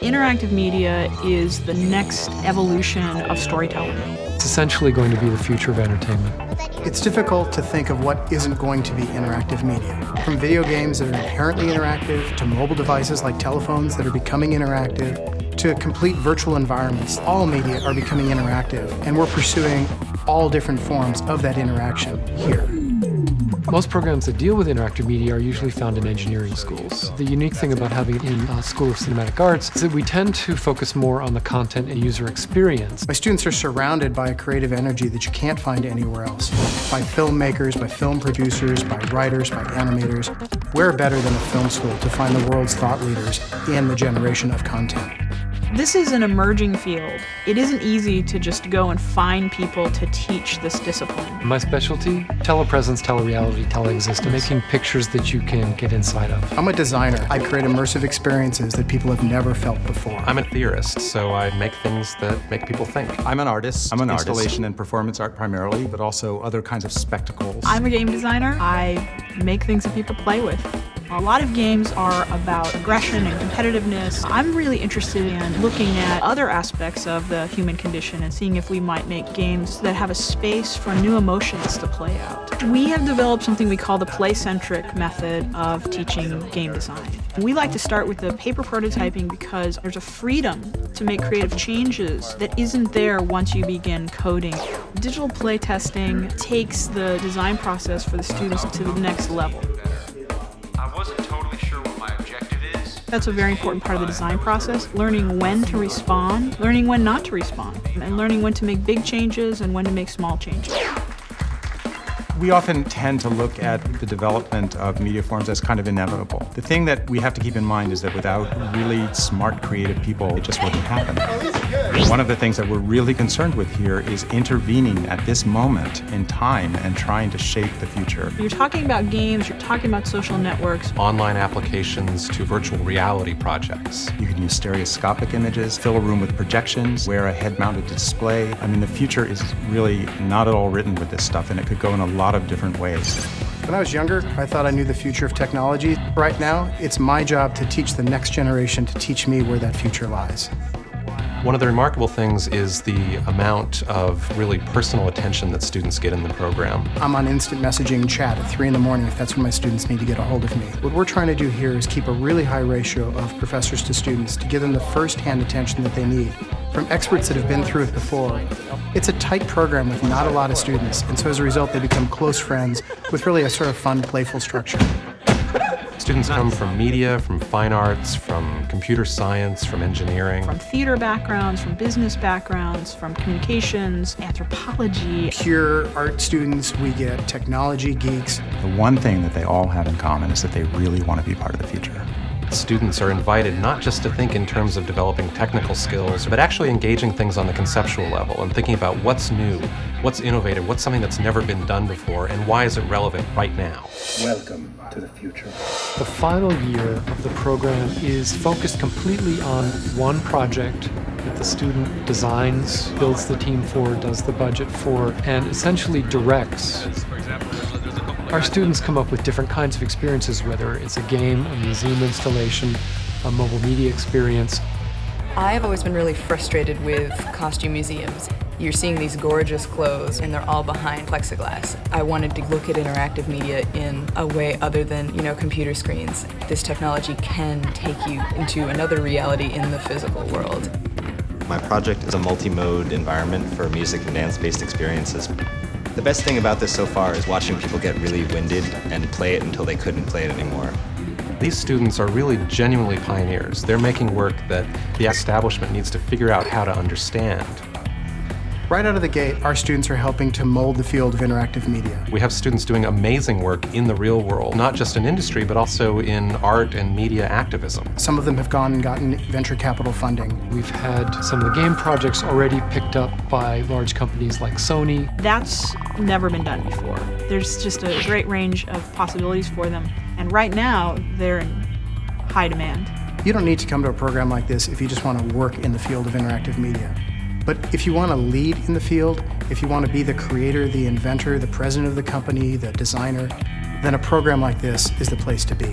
Interactive media is the next evolution of storytelling. It's essentially going to be the future of entertainment. It's difficult to think of what isn't going to be interactive media. From video games that are inherently interactive, to mobile devices like telephones that are becoming interactive, to complete virtual environments, all media are becoming interactive, and we're pursuing all different forms of that interaction here. Most programs that deal with interactive media are usually found in engineering schools. The unique thing about having it in a School of Cinematic Arts is that we tend to focus more on the content and user experience. My students are surrounded by a creative energy that you can't find anywhere else. By filmmakers, by film producers, by writers, by animators. Where better than a film school to find the world's thought leaders in the generation of content? This is an emerging field. It isn't easy to just go and find people to teach this discipline. My specialty? Telepresence, telereality, teleexistence. Making pictures that you can get inside of. I'm a designer. I create immersive experiences that people have never felt before. I'm a theorist, so I make things that make people think. I'm an artist. I'm an installation and performance art primarily, but also other kinds of spectacles. I'm a game designer. I make things that people play with. A lot of games are about aggression and competitiveness. I'm really interested in looking at other aspects of the human condition and seeing if we might make games that have a space for new emotions to play out. We have developed something we call the play-centric method of teaching game design. We like to start with the paper prototyping because there's a freedom to make creative changes that isn't there once you begin coding. Digital playtesting takes the design process for the students to the next level. I wasn't totally sure what my objective is. That's a very important part of the design process, learning when to respond, learning when not to respond, and learning when to make big changes and when to make small changes. We often tend to look at the development of media forms as kind of inevitable. The thing that we have to keep in mind is that without really smart, creative people, it just wouldn't happen. One of the things that we're really concerned with here is intervening at this moment in time and trying to shape the future. You're talking about games, you're talking about social networks. Online applications to virtual reality projects. You can use stereoscopic images, fill a room with projections, wear a head-mounted display. I mean, the future is really not at all written with this stuff, and it could go in a lot of different ways. When I was younger, I thought I knew the future of technology. Right now, it's my job to teach the next generation to teach me where that future lies. One of the remarkable things is the amount of really personal attention that students get in the program. I'm on instant messaging chat at 3 in the morning if that's when my students need to get a hold of me. What we're trying to do here is keep a really high ratio of professors to students to give them the first-hand attention that they need from experts that have been through it before. It's a tight program with not a lot of students, and so as a result they become close friends with really a sort of fun, playful structure. Students come from media, from fine arts, from computer science, from engineering. From theater backgrounds, from business backgrounds, from communications, anthropology. Pure art students, we get technology geeks. The one thing that they all have in common is that they really want to be part of the future. Students are invited not just to think in terms of developing technical skills, but actually engaging things on the conceptual level and thinking about what's new, what's innovative, what's something that's never been done before, and why is it relevant right now. Welcome to the future. The final year of the program is focused completely on one project that the student designs, builds the team for, does the budget for, and essentially directs. Our students come up with different kinds of experiences, whether it's a game, a museum installation, a mobile media experience. I've always been really frustrated with costume museums. You're seeing these gorgeous clothes and they're all behind plexiglass. I wanted to look at interactive media in a way other than, computer screens. This technology can take you into another reality in the physical world. My project is a multi-mode environment for music and dance-based experiences. The best thing about this so far is watching people get really winded and play it until they couldn't play it anymore. These students are really genuinely pioneers. They're making work that the establishment needs to figure out how to understand. Right out of the gate, our students are helping to mold the field of interactive media. We have students doing amazing work in the real world, not just in industry, but also in art and media activism. Some of them have gone and gotten venture capital funding. We've had some of the game projects already picked up by large companies like Sony. That's never been done before. There's just a great range of possibilities for them, and right now they're in high demand. You don't need to come to a program like this if you just want to work in the field of interactive media. But if you want to lead in the field, if you want to be the creator, the inventor, the president of the company, the designer, then a program like this is the place to be.